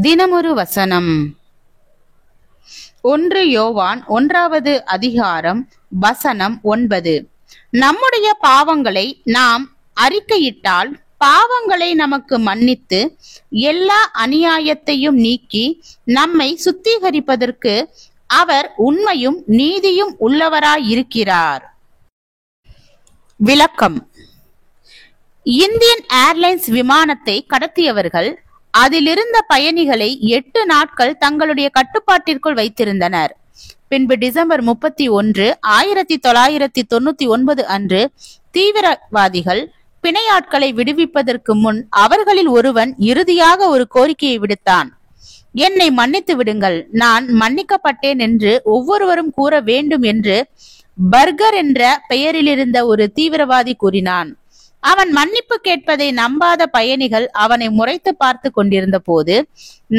தினமொரு வசனம். 1 யோவான் 1வது அதிகாரம் வசனம் 9. நம்முடைய பாவங்களை நாம் அறிக்கையிட்டால் பாவங்களை நமக்கு மன்னித்து எல்லா அநியாயத்தையும் நீக்கி நம்மை சுத்திகரிப்பதற்கு அவர் உண்மையும் நீதியும் உள்ளவராயிருக்கிறார். விளக்கம். இந்தியன் ஏர்லைன்ஸ் விமானத்தை கடத்தியவர்கள் அதிலிருந்த பயணிகளை 8 நாட்கள் தங்களுடைய கட்டுப்பாட்டிற்குள் வைத்திருந்தனர். பின்பு டிசம்பர் 31, 1999 அன்று தீவிரவாதிகள் பிணையாட்களை விடுவிப்பதற்கு முன் அவர்களில் ஒருவன் இறுதியாக ஒரு கோரிக்கையை விடுத்தான். என்னை மன்னித்து விடுங்கள், நான் மன்னிக்கப்பட்டேன் என்று ஒவ்வொருவரும் கூற வேண்டும் என்று பர்கர் என்ற பெயரில் இருந்த ஒரு தீவிரவாதி கூறினான். அவன் மன்னிப்பு கேட்பதை நம்பாத பயணிகள் அவனை முறைத்து பார்த்து கொண்டிருந்த போது,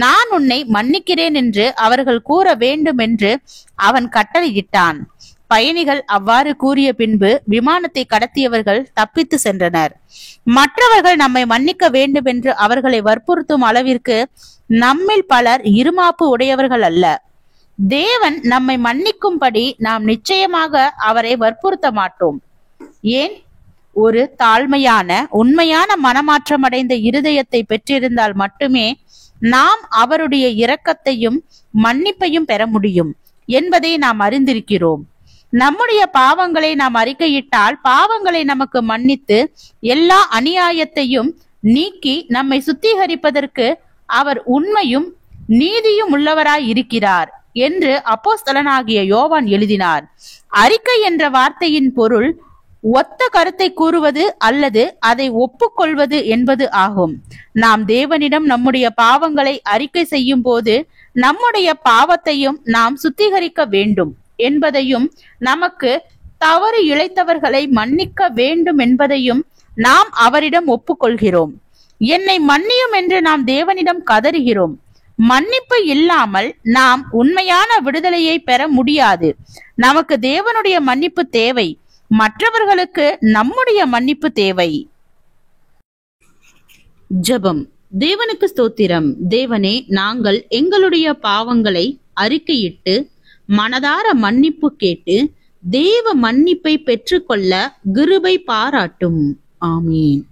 நான் உன்னை மன்னிக்கிறேன் என்று அவர்கள் கூற வேண்டும் என்று அவன் கட்டளையிட்டான். பயணிகள் அவ்வாறு கூறிய பின்பு விமானத்தை கடத்தியவர்கள் தப்பித்து சென்றனர். மற்றவர்கள் நம்மை மன்னிக்க வேண்டும் என்று அவர்களை வற்புறுத்தும் அளவிற்கு நம்மில் பலர் இருமாப்பு உடையவர்கள் அல்ல. தேவன் நம்மை மன்னிக்கும்படி நாம் நிச்சயமாக அவரை வற்புறுத்த மாட்டோம். ஏன்? ஒரு தாழ்மையான உண்மையான மனமாற்றமடைந்த இருதயத்தை பெற்றிருந்தால் மட்டுமே நாம் அவருடைய இரக்கத்தையும் மன்னிப்பையும் பெற முடியும் என்பதை நாம் அறிந்திருக்கிறோம். நம்முடைய பாவங்களை நாம் அறிக்கையிட்டால் பாவங்களை நமக்கு மன்னித்து எல்லா அநியாயத்தையும் நீக்கி நம்மை சுத்திகரிப்பதற்கு அவர் உண்மையும் நீதியும் உள்ளவராய் இருக்கிறார் என்று அப்போஸ்தலனாகிய யோவான் எழுதினார். அறிக்கை என்ற வார்த்தையின் பொருள் ஒத்த கருத்தை கூறுவது அல்லது அதை ஒப்புக்கொள்வது என்பது ஆகும். நாம் தேவனிடம் நம்முடைய பாவங்களை அறிக்கை செய்யும் போது நம்முடைய பாவத்தையும் நாம் சுத்திகரிக்க வேண்டும் என்பதையும், நமக்கு தவறு இழைத்தவர்களை மன்னிக்க வேண்டும் என்பதையும் நாம் அவரிடம் ஒப்புக்கொள்கிறோம். என்னை மன்னியும் என்று நாம் தேவனிடம் கதறுகிறோம். மன்னிப்பு இல்லாமல் நாம் உண்மையான விடுதலையை பெற முடியாது. நமக்கு தேவனுடைய மன்னிப்பு தேவை, மற்றவர்களுக்கு நம்முடைய மன்னிப்பு தேவை. ஜெபம். தேவனுக்கு ஸ்தோத்திரம். தேவனே, நாங்கள் எங்களுடைய பாவங்களை அறிக்கையிட்டு மனதார மன்னிப்பு கேட்டு தேவ மன்னிப்பை பெற்றுக்கொள்ள கிருபை பாராட்டும். ஆமீன்.